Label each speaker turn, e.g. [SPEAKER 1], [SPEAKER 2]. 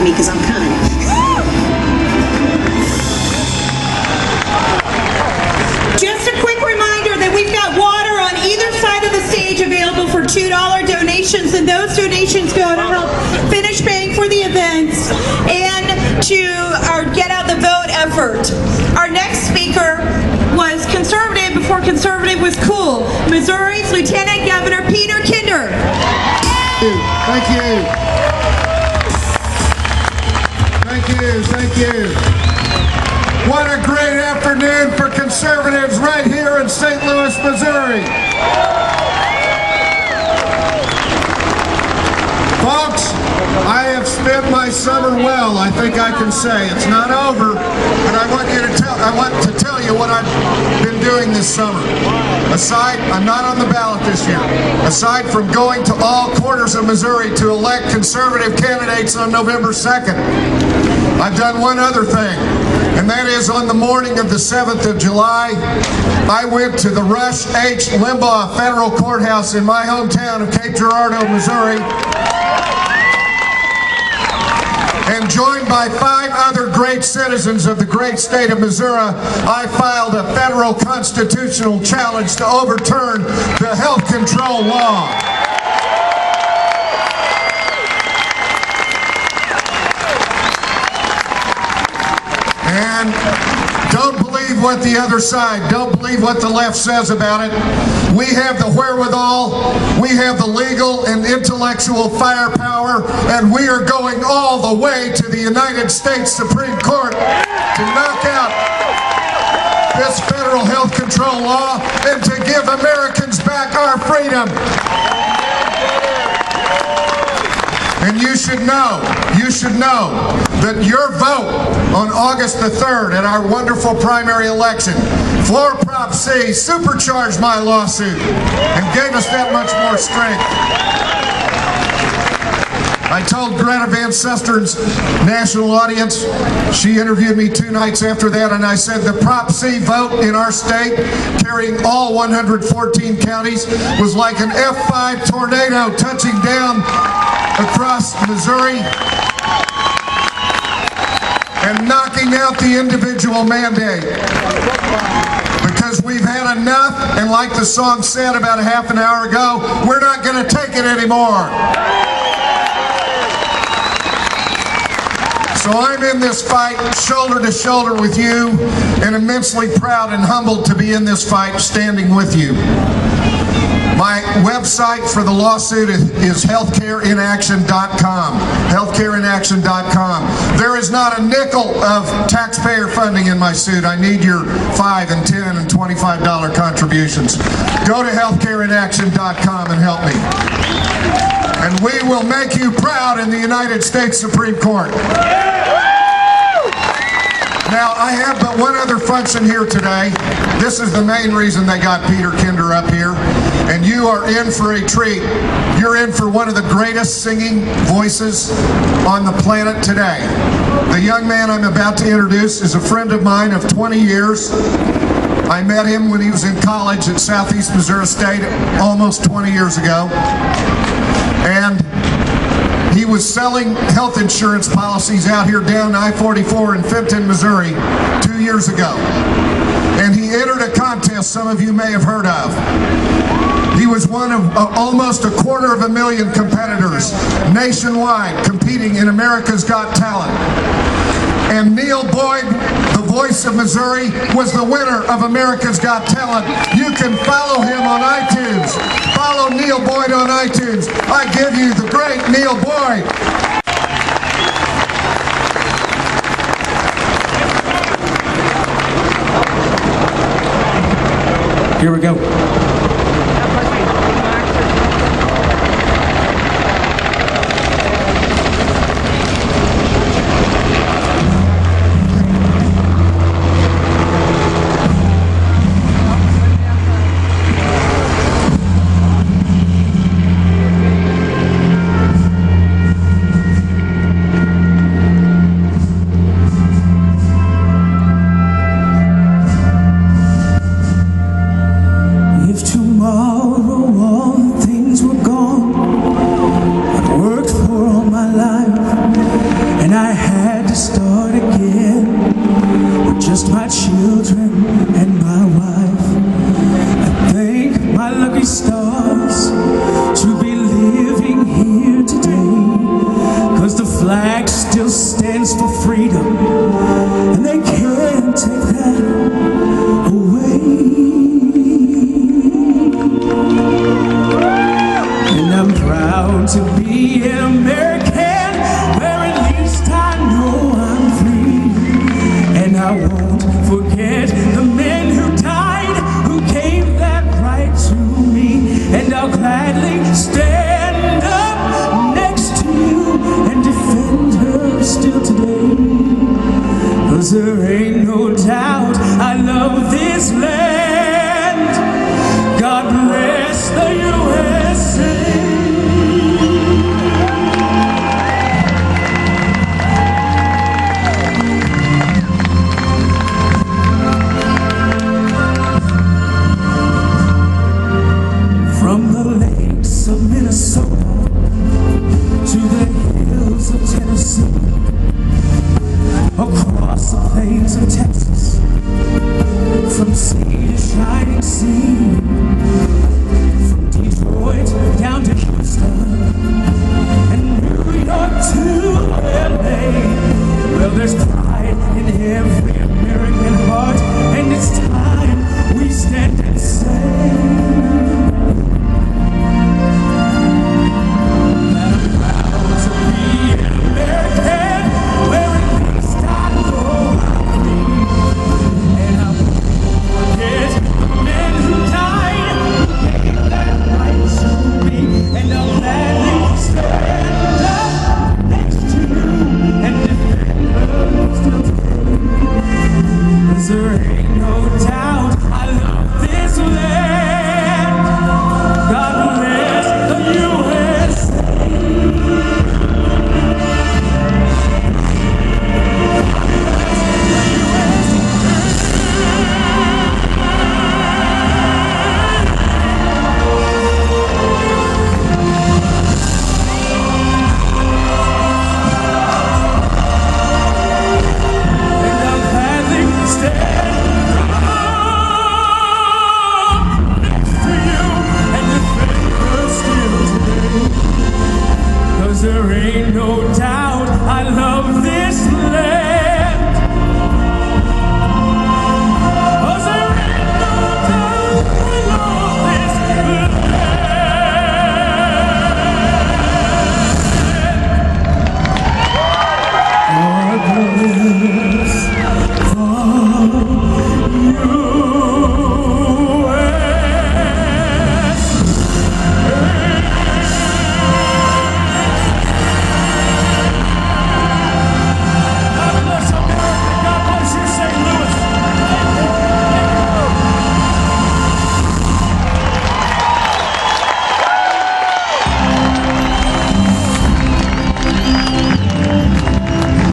[SPEAKER 1] me because I'm kind. Just a quick reminder that we've got water on either side of the stage available for $2 donations, and those donations go to help finish paying for the events and to our Get Out the Vote effort. Our next speaker was conservative before conservative was cool, Missouri's Lieutenant Governor Peter Kinder.
[SPEAKER 2] Thank you. Thank you. Thank you. What a great afternoon for conservatives right here in St. Louis, Missouri. Folks, I have spent my summer well, I think I can say. It's not over, but I want to tell you what I've been doing this summer. I'm not on the ballot this year. Aside from going to all corners of Missouri to elect conservative candidates on November 2nd, I've done one other thing, and that is on the morning of the 7th of July, I went to the Rush H. Limbaugh Federal Courthouse in my hometown of Cape Girardeau, Missouri, and joined by 5 other great citizens of the great state of Missouri, I filed a federal constitutional challenge to overturn the health control law. And don't believe what the other side, don't believe what the left says about it. We have the wherewithal, we have the legal and intellectual firepower, and we are going all the way to the United States Supreme Court to knock out this federal health control law and to give Americans back our freedom. And you should know that your vote on August the 3rd at our wonderful primary election, Floor Prop C supercharged my lawsuit and gave us that much more strength. I told Greta Van Suster's national audience, she interviewed me 2 nights after that, and I said the Prop C vote in our state, carrying all 114 counties, was like an F5 tornado touching down across Missouri and knocking out the individual mandate. Because we've had enough, and like the song said about a half an hour ago, we're not going to take it anymore. So I'm in this fight shoulder to shoulder with you, and immensely proud and humbled to be in this fight standing with you. My website for the lawsuit is healthcareinaction.com. Healthcareinaction.com. There is not a nickel of taxpayer funding in my suit. I need your $5 and $10 and $25 contributions. Go to healthcareinaction.com and help me. And we will make you proud in the United States Supreme Court. Now, I have but one other function here today. This is the main reason they got Peter Kinder up here. And you are in for a treat. You're in for one of the greatest singing voices on the planet today. The young man I'm about to introduce is a friend of mine of 20 years. I met him when he was in college at Southeast Missouri State almost 20 years ago. And he was selling health insurance policies out here down I-44 in Fenton, Missouri 2 years ago. And he entered a contest some of you may have heard of. He was one of almost 250,000 competitors nationwide competing in America's Got Talent. And Neal Boyd, the voice of Missouri, was the winner of America's Got Talent. You can follow him on iTunes. Follow Neal Boyd on iTunes. I give you the great Neal Boyd.
[SPEAKER 3] Here we go. to start again with just my children and my wife. I thank my lucky stars to be living here today, 'cause the flag still stands for freedom, and they can't take that away. And I'm proud to be an American, where at least I know I'm free. And I won't forget the men who died, who gave that right to me. And I'll gladly stand up next to you and defend her still today. 'Cause there ain't no doubt I love this land. God bless the USA. From the lakes of Minnesota to the hills of Tennessee, across the plains of Texas, from sea to shining sea,